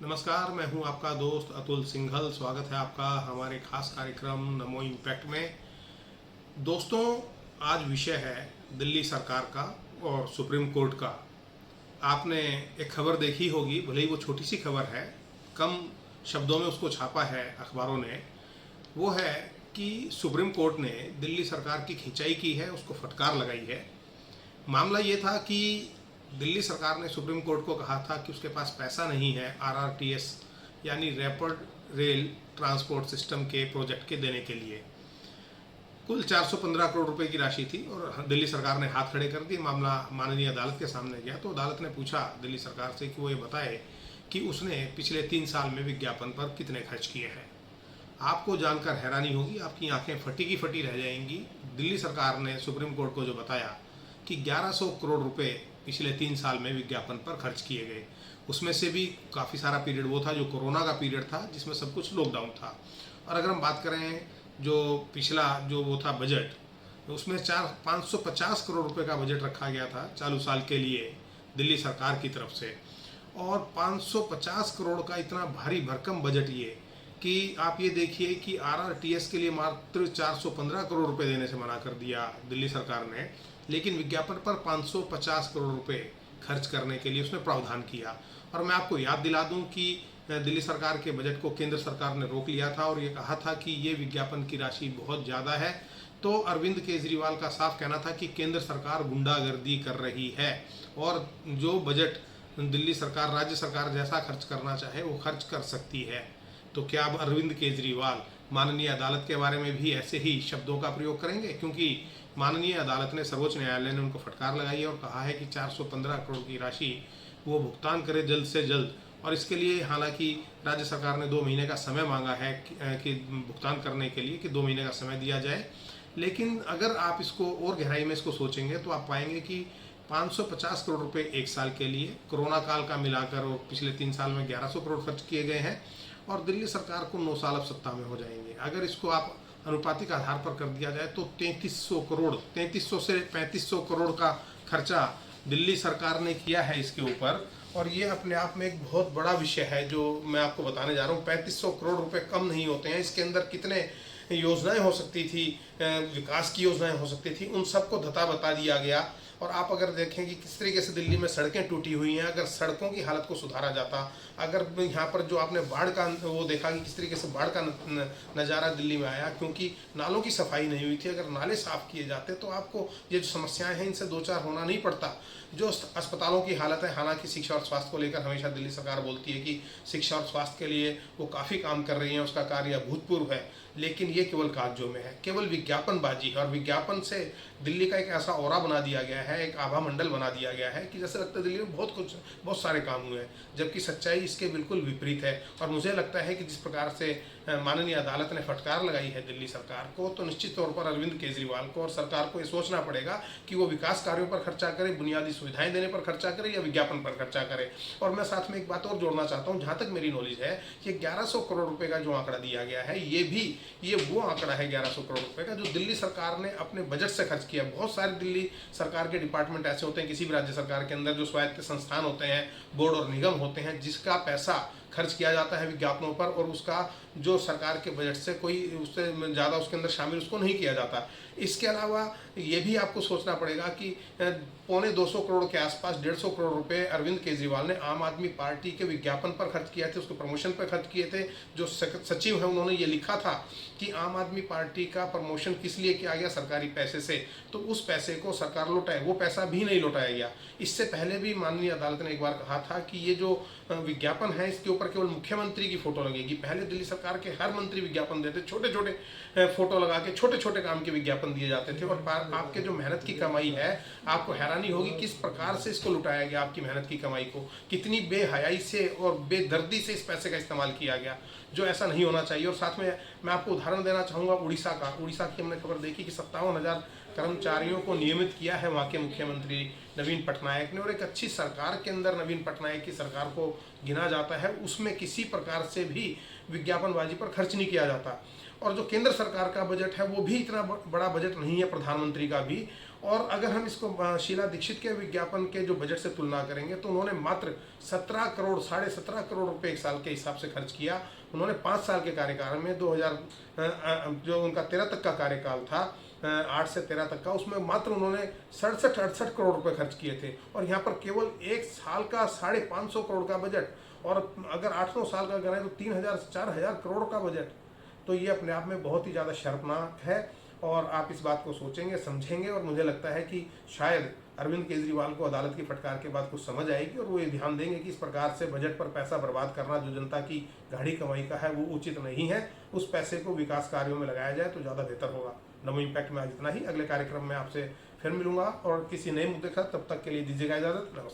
नमस्कार, मैं हूं आपका दोस्त अतुल सिंघल। स्वागत है आपका हमारे खास कार्यक्रम नमो इम्पैक्ट में। दोस्तों, आज विषय है दिल्ली सरकार का और सुप्रीम कोर्ट का। आपने एक खबर देखी होगी, भले ही वो छोटी सी खबर है, कम शब्दों में उसको छापा है अखबारों ने। वो है कि सुप्रीम कोर्ट ने दिल्ली सरकार की खिंचाई की है, उसको फटकार लगाई है। मामला ये था कि दिल्ली सरकार ने सुप्रीम कोर्ट को कहा था कि उसके पास पैसा नहीं है आरआरटीएस यानी रैपिड रेल ट्रांसपोर्ट सिस्टम के प्रोजेक्ट के देने के लिए। कुल 415 करोड़ रुपए की राशि थी और दिल्ली सरकार ने हाथ खड़े कर दिए। मामला माननीय अदालत के सामने गया तो अदालत ने पूछा दिल्ली सरकार से कि वो ये बताए कि उसने पिछले 3 साल में विज्ञापन पर कितने खर्च किए हैं। आपको जानकर हैरानी होगी, आपकी आंखें फटी की फटी रह जाएंगी। दिल्ली सरकार ने सुप्रीम कोर्ट को जो बताया कि 1100 करोड़ रुपए पिछले 3 साल में विज्ञापन पर खर्च किए गए। उसमें से भी काफ़ी सारा पीरियड वो था जो कोरोना का पीरियड था, जिसमें सब कुछ लॉकडाउन था। और अगर हम बात करें जो पिछला जो वो था बजट, उसमें 550 करोड़ रुपए का बजट रखा गया था चालू साल के लिए दिल्ली सरकार की तरफ से। और 550 करोड़ का इतना भारी भरकम बजट ये कि आप ये देखिए कि आरआरटीएस के लिए मात्र 415 करोड़ रुपए देने से मना कर दिया दिल्ली सरकार ने, लेकिन विज्ञापन पर 550 करोड़ रुपए खर्च करने के लिए उसने प्रावधान किया। और मैं आपको याद दिला दूं कि दिल्ली सरकार के बजट को केंद्र सरकार ने रोक लिया था और ये कहा था कि ये विज्ञापन की राशि बहुत ज़्यादा है। तो अरविंद केजरीवाल का साफ कहना था कि केंद्र सरकार गुंडागर्दी कर रही है और जो बजट दिल्ली सरकार राज्य सरकार जैसा खर्च करना चाहे वो खर्च कर सकती है। तो क्या अब अरविंद केजरीवाल माननीय अदालत के बारे में भी ऐसे ही शब्दों का प्रयोग करेंगे? क्योंकि माननीय अदालत ने, सर्वोच्च न्यायालय ने उनको फटकार लगाई है और कहा है कि 415 करोड़ की राशि वो भुगतान करे जल्द से जल्द। और इसके लिए हालांकि राज्य सरकार ने 2 महीने का समय मांगा है कि भुगतान करने के लिए, कि 2 महीने का समय दिया जाए। लेकिन अगर आप इसको और गहराई में इसको सोचेंगे तो आप पाएंगे कि 550 करोड़ रुपए एक साल के लिए, कोरोना काल का मिलाकर और पिछले 3 साल में 1100 करोड़ खर्च किए गए हैं और दिल्ली सरकार को 9 साल अब सत्ता में हो जाएंगे। अगर इसको आप अनुपातिक आधार पर कर दिया जाए तो 3300 करोड़, 3300 से 3500 करोड़ का खर्चा दिल्ली सरकार ने किया है इसके ऊपर। और ये अपने आप में एक बहुत बड़ा विषय है जो मैं आपको बताने जा रहा हूँ। 3500 करोड़ रुपए कम नहीं होते हैं। इसके अंदर कितने योजनाएं हो सकती थी, विकास की योजनाएं हो सकती थी, उन सबको धता बता दिया गया। और आप अगर देखें कि किस तरीके से दिल्ली में सड़कें टूटी हुई हैं, अगर सड़कों की हालत को सुधारा जाता, अगर यहाँ पर जो आपने बाढ़ का वो देखा कि किस तरीके से बाढ़ का नज़ारा दिल्ली में आया, क्योंकि नालों की सफाई नहीं हुई थी। अगर नाले साफ़ किए जाते तो आपको ये जो समस्याएं हैं इनसे 2-4 होना नहीं पड़ता। जो अस्पतालों की हालत है, हालांकि शिक्षा और स्वास्थ्य को लेकर हमेशा दिल्ली सरकार बोलती है कि शिक्षा और स्वास्थ्य के लिए वो काफ़ी काम कर रही है, उसका कार्य अभूतपूर्व है, लेकिन ये केवल कागजों में है, केवल विज्ञापनबाजी है। और विज्ञापन से दिल्ली का एक ऐसा ऑरा बना दिया गया है, एक आभा मंडल बना दिया गया है कि जैसे लगता है दिल्ली में बहुत सारे काम हुए हैं, जबकि सच्चाई इसके बिल्कुल विपरीत है। और मुझे लगता है कि जिस प्रकार से माननीय अदालत ने फटकार लगाई है दिल्ली सरकार को, तो निश्चित तौर पर अरविंद केजरीवाल को और सरकार को ये सोचना पड़ेगा कि वो विकास कार्यों पर खर्चा करे, बुनियादी सुविधाएं देने पर खर्चा करे या विज्ञापन पर खर्चा करे। और मैं साथ में एक बात और जोड़ना चाहता हूँ, जहाँ तक मेरी नॉलेज है, ये 1100 करोड़ रुपए का जो आंकड़ा दिया गया है, ये वो आंकड़ा है 1100 करोड़ रुपए का जो दिल्ली सरकार ने अपने बजट से खर्च किया। बहुत सारे दिल्ली सरकार के डिपार्टमेंट ऐसे होते हैं, किसी भी राज्य सरकार के अंदर जो स्वायत्त संस्थान होते हैं, बोर्ड और निगम होते हैं, जिसका पैसा खर्च किया जाता है विज्ञापनों पर और उसका जो सरकार के बजट से कोई उससे ज़्यादा उसके अंदर शामिल उसको नहीं किया जाता। इसके अलावा ये भी आपको सोचना पड़ेगा कि 250 करोड़ के आसपास, 150 करोड़ रुपए अरविंद केजरीवाल ने आम आदमी पार्टी के विज्ञापन पर खर्च किए थे, उसके प्रमोशन पर खर्च किए थे। जो सचिव है उन्होंने ये लिखा था कि आम आदमी पार्टी का प्रमोशन किस लिए किया गया, सरकारी पैसे से, तो उस पैसे को सरकार लौटाए, वो पैसा भी नहीं लौटाया गया। इससे पहले भी माननीय अदालत ने एक बार कहा था कि ये जो विज्ञापन है इसके ऊपर केवल मुख्यमंत्री की फोटो लगेगी। पहले दिल्ली सरकार के हर मंत्री विज्ञापन देते, छोटे छोटे फोटो लगा के छोटे छोटे काम के विज्ञापन दिए जाते थे। और आपके जो मेहनत की कमाई है, आपको हैरानी होगी किस प्रकार से इसको लुटाया गया, आपकी मेहनत की कमाई को कितनी बेहयाई से और बेदर्दी से इस पैसे का इस्तेमाल किया गया, जो ऐसा नहीं होना चाहिए। और साथ में मैं आपको उदाहरण देना चाहूँगा उड़ीसा का। उड़ीसा की हमने खबर देखी कि 57,000 कर्मचारियों को नियमित किया है वहाँ के मुख्यमंत्री नवीन पटनायक ने, और एक अच्छी सरकार के अंदर नवीन पटनायक की सरकार को गिना जाता है। उसमें किसी प्रकार से भी विज्ञापनबाजी पर खर्च नहीं किया जाता। और जो केंद्र सरकार का बजट है वो भी इतना बड़ा बजट नहीं है, प्रधानमंत्री का भी। और अगर हम इसको शीला दीक्षित के विज्ञापन के जो बजट से तुलना करेंगे तो उन्होंने मात्र 17 करोड़ 17.5 करोड़ रुपए एक साल के हिसाब से खर्च किया। उन्होंने 5 साल के कार्यकाल में 2000 जो उनका 13 तक का कार्यकाल था, 8 से 13 तक का, उसमें मात्र उन्होंने 67-68 करोड़ रुपए खर्च किए थे। और यहाँ पर केवल एक साल का 550 करोड़ का बजट, और अगर 8-9 साल का करें तो 3000 से 4000 करोड़ का बजट। तो ये अपने आप में बहुत ही ज़्यादा शर्मनाक है। और आप इस बात को सोचेंगे, समझेंगे, और मुझे लगता है कि शायद अरविंद केजरीवाल को अदालत की फटकार के बाद कुछ समझ आएगी और वो ये ध्यान देंगे कि इस प्रकार से बजट पर पैसा बर्बाद करना जो जनता की गाढ़ी कमाई का है वो उचित नहीं है। उस पैसे को विकास कार्यों में लगाया जाए तो ज़्यादा बेहतर होगा। नमो इम्पैक्ट में आज इतना ही। अगले कार्यक्रम में आपसे फिर मिलूंगा और किसी नए मुद्दे के साथ। तब तक के लिए दीजिएगा इजाज़त। नमस्कार।